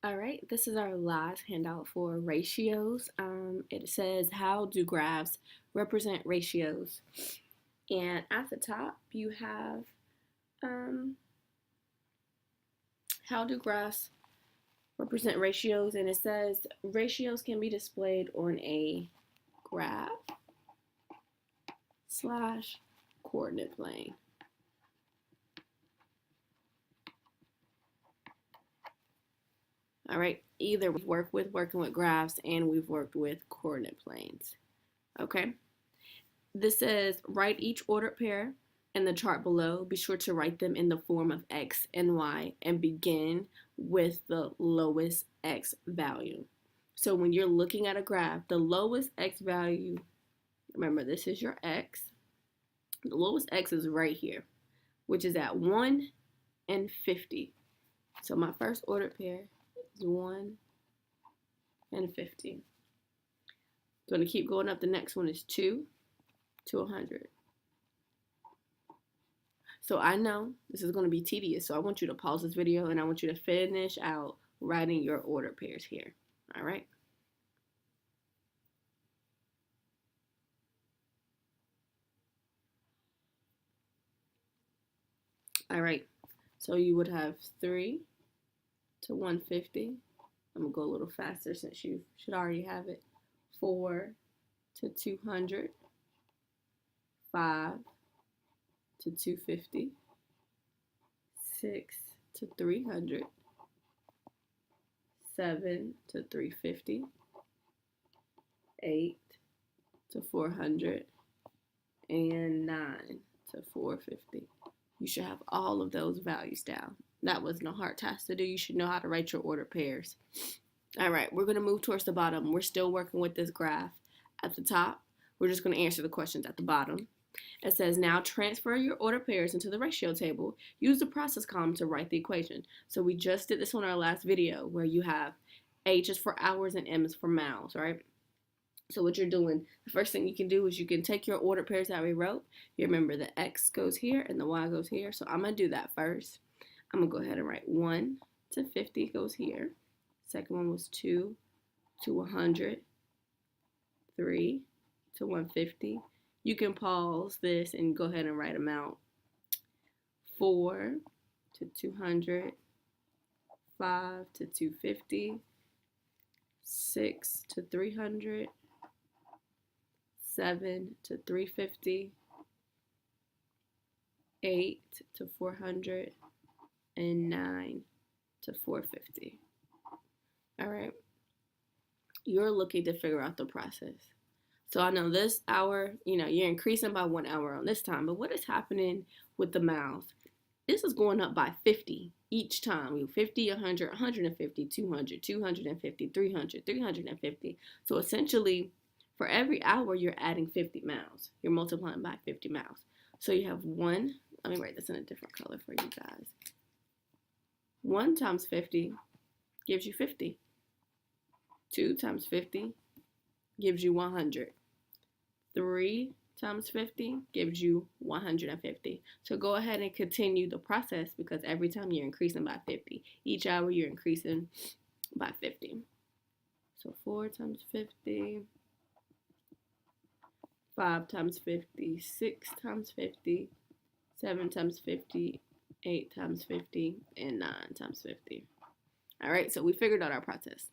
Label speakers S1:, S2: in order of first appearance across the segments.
S1: All right, this is our last handout for ratios. It says, how do graphs represent ratios? And at the top, you have um, how do graphs represent ratios? And it says ratios can be displayed on a graph slash coordinate plane. All right, either we've worked with working with graphs and we've worked with coordinate planes. Okay, this says write each ordered pair in the chart below. Be sure to write them in the form of x and y and begin with the lowest x value. So when you're looking at a graph, the lowest x value, remember this is your x, the lowest x is right here, which is at 1 and 50. So my first ordered pair is 1 and 50. Going to keep going up. The next one is 2 to 100. So I know this is going to be tedious, so I want you to pause this video and I want you to finish out writing your order pairs here. All right. All right. So you would have 3 to 150. I'm going to go a little faster since you should already have it. 4 to 200. 5 to 250. 6 to 300. 7 to 350. 8 to 400. And 9 to 450. You should have all of those values down. That wasn't a hard task to do. You should know how to write your ordered pairs. All right, we're going to move towards the bottom. We're still working with this graph. At the top, we're just going to answer the questions at the bottom. It says, now transfer your ordered pairs into the ratio table. Use the process column to write the equation. So we just did this on our last video where you have H is for hours and M is for miles, right? So what you're doing, the first thing you can do is you can take your ordered pairs that we wrote. You remember the X goes here and the Y goes here. So I'm going to do that first. I'm going to go ahead and write 1 to 50 goes here. Second one was 2 to 100. 3 to 150. You can pause this and go ahead and write them out. 4 to 200. 5 to 250. 6 to 300. 7 to 350. 8 to 400. And 9 to 450. All right. You're looking to figure out the process. So I know this hour, you're increasing by 1 hour on this time, but what is happening with the miles? This is going up by 50 each time. 50, 100, 150, 200, 250, 300, 350. So essentially, for every hour, you're adding 50 miles. You're multiplying by 50 miles. So you have 1, let me write this in a different color for you guys. 1 times 50 gives you 50. 2 times 50 gives you 100. 3 times 50 gives you 150. So go ahead and continue the process because every time you're increasing by 50. Each hour you're increasing by 50. So 4 times 50, 5 times 50, 6 times 50, 7 times 50, 8 times 50, and 9 times 50. All right, so we figured out our process.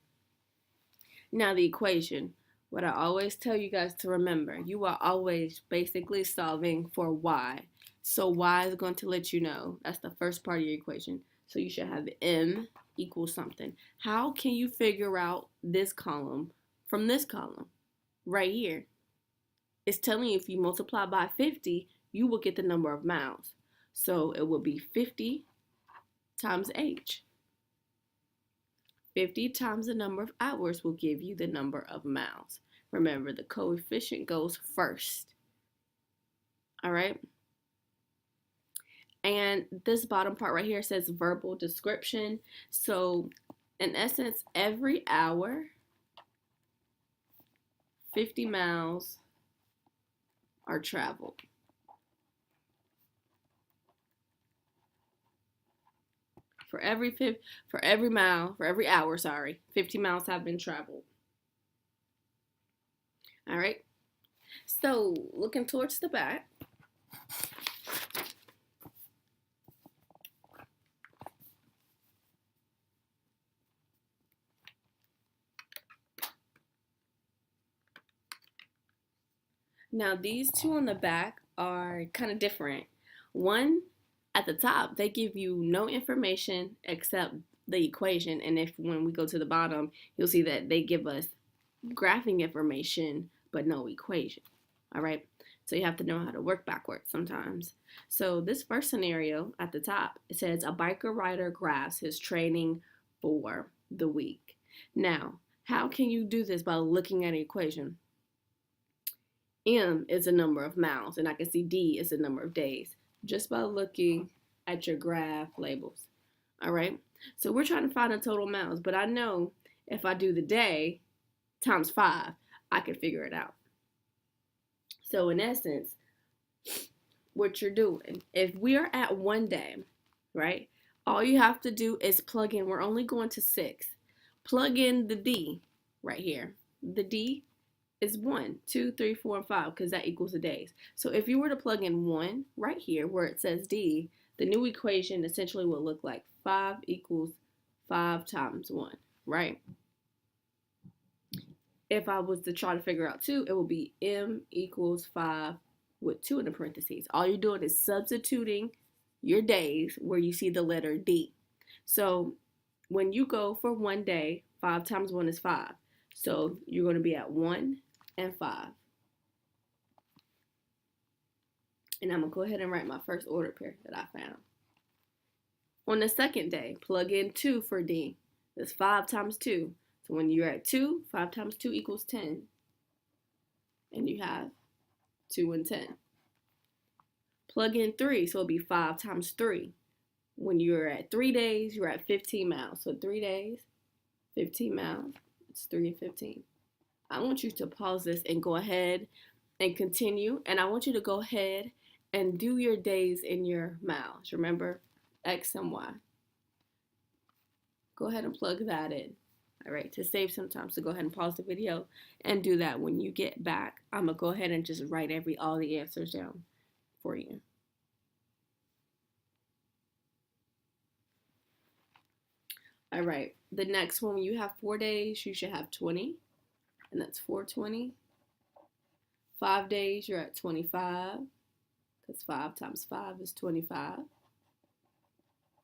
S1: Now the equation, what I always tell you guys to remember, you are always basically solving for y. So y is going to let you know. That's the first part of your equation. So you should have m equals something. How can you figure out this column from this column? Right here. It's telling you if you multiply by 50, you will get the number of miles. So it will be 50 times h. 50 times the number of hours will give you the number of miles. Remember, the coefficient goes first. All right? And this bottom part right here says verbal description. So, in essence, every hour, 50 miles are traveled. For every hour, 50 miles have been traveled. All right. So looking towards the back. Now these two on the back are kind of different. One at the top, they give you no information except the equation. And if when we go to the bottom, you'll see that they give us graphing information, but no equation. All right. So you have to know how to work backwards sometimes. So this first scenario at the top, it says a biker rider graphs his training for the week. Now, how can you do this by looking at an equation? M is the number of miles, and I can see D is the number of days just by looking at your graph labels. All right. So we're trying to find the total miles, but I know if I do the day times 5, I can figure it out. So in essence, what you're doing, if we are at 1 day, right, all you have to do is plug in, we're only going to 6, plug in the D right here. The D is 1, 2, 3, 4, and 5 because that equals the days. So if you were to plug in 1 right here where it says D, the new equation essentially will look like 5 equals 5 times 1, right? If I was to try to figure out 2, it will be M equals 5 with 2 in the parentheses. All you're doing is substituting your days where you see the letter D. So when you go for 1 day, 5 times 1 is 5. So you're going to be at 1 and 5. And I'm going to go ahead and write my first order pair that I found. On the second day, plug in 2 for D. That's 5 times 2. So when you're at 2, 5 times 2 equals 10. And you have 2 and 10. Plug in 3, so it'll be 5 times 3. When you're at 3 days, you're at 15 miles. So 3 days, 15 miles, it's 3 and 15. I want you to pause this and go ahead and continue. And I want you to go ahead and do your days in your miles. Remember, X and Y. Go ahead and plug that in. All right, to save some time. So go ahead and pause the video and do that. When you get back, I'm going to go ahead and just write all the answers down for you. All right, the next one, when you have 4 days, you should have 20, and that's 420. 5 days, you're at 25, because 5 times 5 is 25.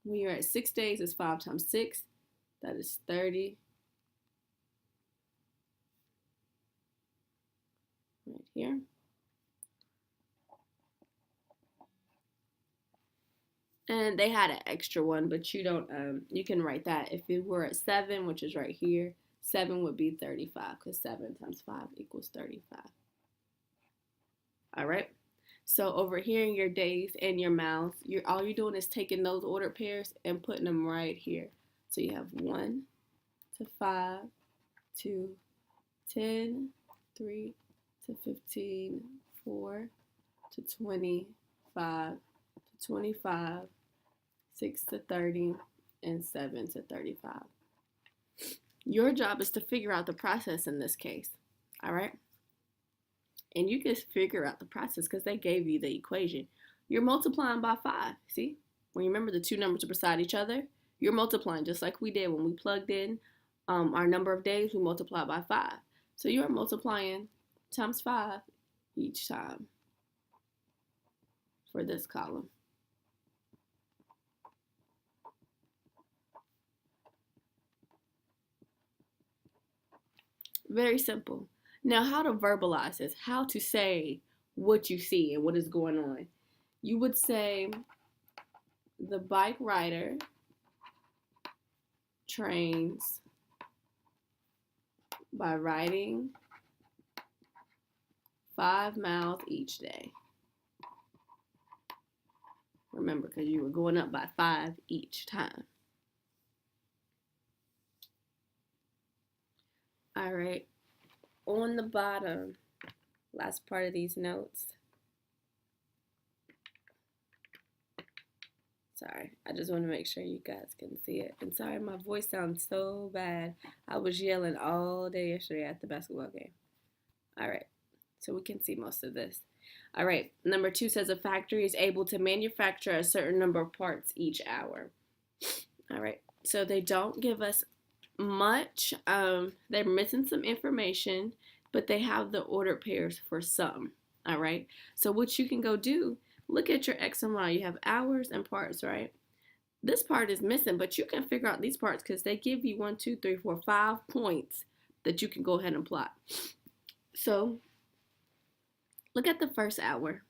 S1: When you're at 6 days, it's 5 times 6, that is 30. Right here. And they had an extra one, but you don't, you can write that. If it were at 7, which is right here, 7 would be 35, because 7 times 5 equals 35. All right. So over here in your days and your miles, all you're doing is taking those ordered pairs and putting them right here. So you have 1 to 5 to 10, 3 to 15, 4 to 20, 5 to 25, 6 to 30, and 7 to 35. Your job is to figure out the process in this case, all right? And you can figure out the process because they gave you the equation. You're multiplying by 5, see? When you remember the two numbers are beside each other, you're multiplying just like we did when we plugged in our number of days, we multiply by 5. So you're multiplying times 5 each time for this column. Very simple. Now, how to verbalize this, how to say what you see and what is going on. You would say the bike rider trains by riding 5 miles each day. Remember, because you were going up by 5 each time. All right. On the bottom, last part of these notes, Sorry, I just want to make sure you guys can see it. And sorry, my voice sounds so bad. I was yelling all day yesterday at the basketball game. All right, so we can see most of this. All right, number 2 says a factory is able to manufacture a certain number of parts each hour. All right, so they don't give us much. They're missing some information, but they have the order pairs for some. All right, so what you can go do, look at your X and Y. You have hours and parts, right? This part is missing, but you can figure out these parts because they give you 1, 2, 3, 4, 5 points that you can go ahead and plot. So look at the first hour.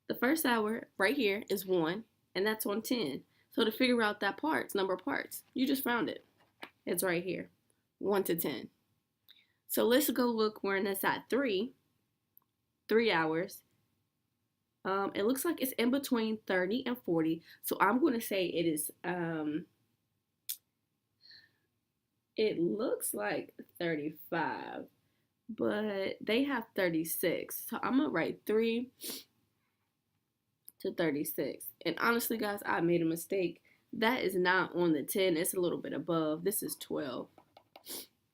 S1: The first hour right here is 1, and that's on 10. So to figure out that number of parts, you just found it. It's right here, 1 to 10. So let's go look when it's at 3 hours. It looks like it's in between 30 and 40. So I'm going to say it is, it looks like 35, but they have 36. So I'm going to write 3 to 36. And honestly, guys, I made a mistake. That is not on the 10. It's a little bit above. This is 12.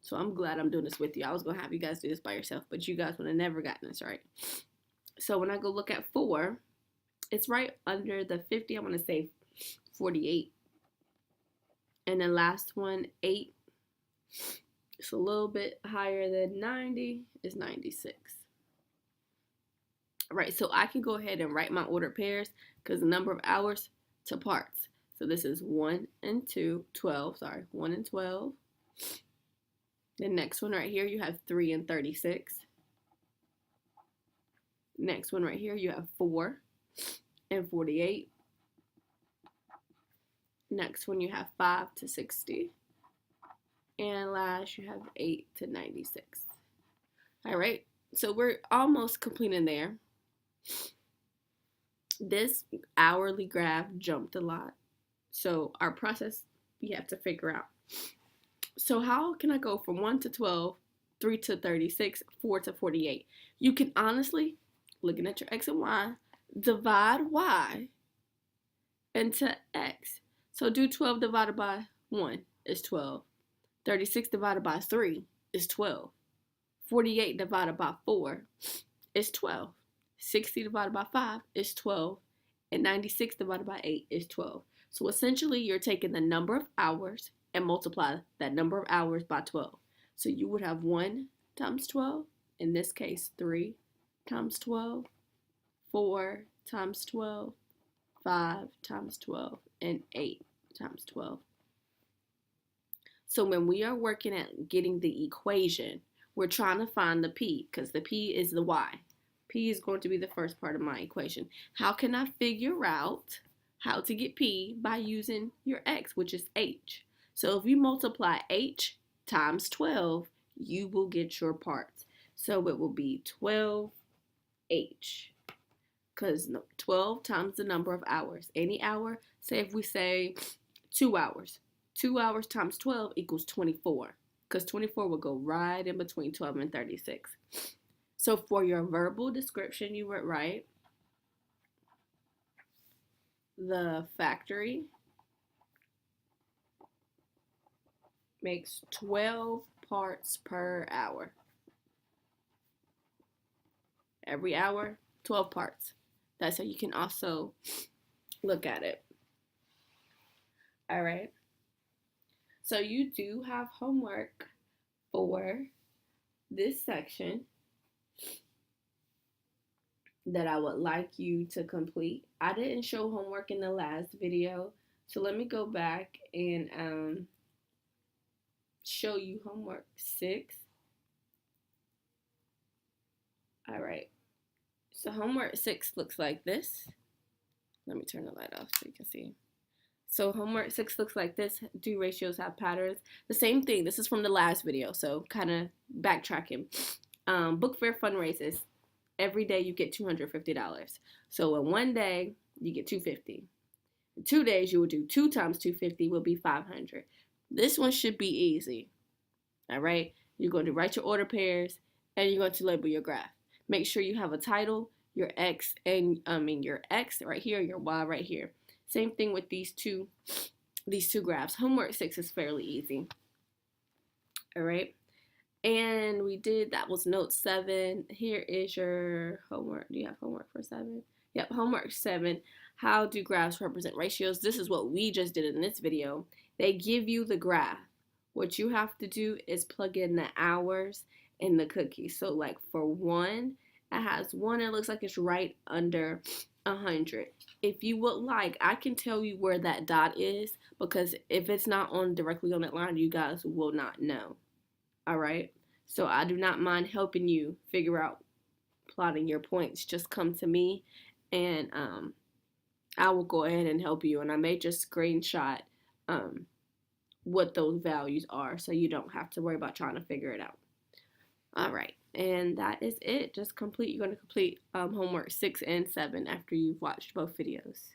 S1: So I'm glad I'm doing this with you. I was going to have you guys do this by yourself, but you guys would have never gotten this right. So when I go look at 4, it's right under the 50. I want to say 48. And the last one, 8. It's a little bit higher than 90. It's 96. All right, so I can go ahead and write my ordered pairs because the number of hours to parts. So this is 1 and 2, 12, sorry, 1 and 12. The next one right here, you have 3 and 36. Next one right here, you have 4 and 48. Next one, you have 5 to 60. And last, you have 8 to 96. All right, so we're almost completing there. This hourly graph jumped a lot. So our process, we have to figure out. So how can I go from 1 to 12, 3 to 36, 4 to 48? You can honestly, looking at your X and Y, divide Y into X. So do 12 divided by 1 is 12. 36 divided by 3 is 12. 48 divided by 4 is 12. 60 divided by 5 is 12. And 96 divided by 8 is 12. So essentially, you're taking the number of hours and multiply that number of hours by 12. So you would have 1 times 12, in this case 3 times 12, 4 times 12, 5 times 12, and 8 times 12. So when we are working at getting the equation, we're trying to find the P because the P is the Y. P is going to be the first part of my equation. How can I figure out how to get P? By using your X, which is H. So if you multiply H times 12, you will get your parts. So it will be 12H, because 12 times the number of hours. Any hour, say if we say 2 hours. 2 hours times 12 equals 24, because 24 will go right in between 12 and 36. So for your verbal description, you would write the factory makes 12 parts per hour. Every hour, 12 parts. That's how you can also look at it. All right. So you do have homework for this section that I would like you to complete. I didn't show homework in the last video, so let me go back and show you homework 6. All right, so homework 6 looks like this. Let me turn the light off so you can see. So homework 6 looks like this. Do ratios have patterns? The same thing. This is from the last video, so kind of backtracking. Book fair fundraisers. Every day you get $250. So in one day you get $250. In 2 days you will do 2 times $250 will be $500. This one should be easy. All right. You're going to write your order pairs and you're going to label your graph. Make sure you have a title, your X, and your X right here, your Y right here. Same thing with these two graphs. Homework 6 is fairly easy. All right. And we did, that was note 7. Here is your homework. Do you have homework for 7? Yep, homework 7. How do graphs represent ratios? This is what we just did in this video. They give you the graph. What you have to do is plug in the hours and the cookies. So like for 1, it has 1, it looks like it's right under 100. If you would like, I can tell you where that dot is, because if it's not on directly on that line, you guys will not know. All right, so I do not mind helping you figure out plotting your points. Just come to me and I will go ahead and help you, and I may just screenshot what those values are so you don't have to worry about trying to figure it out. All right, and that is it. Just complete. You're going to complete homework 6 and 7 after you've watched both videos.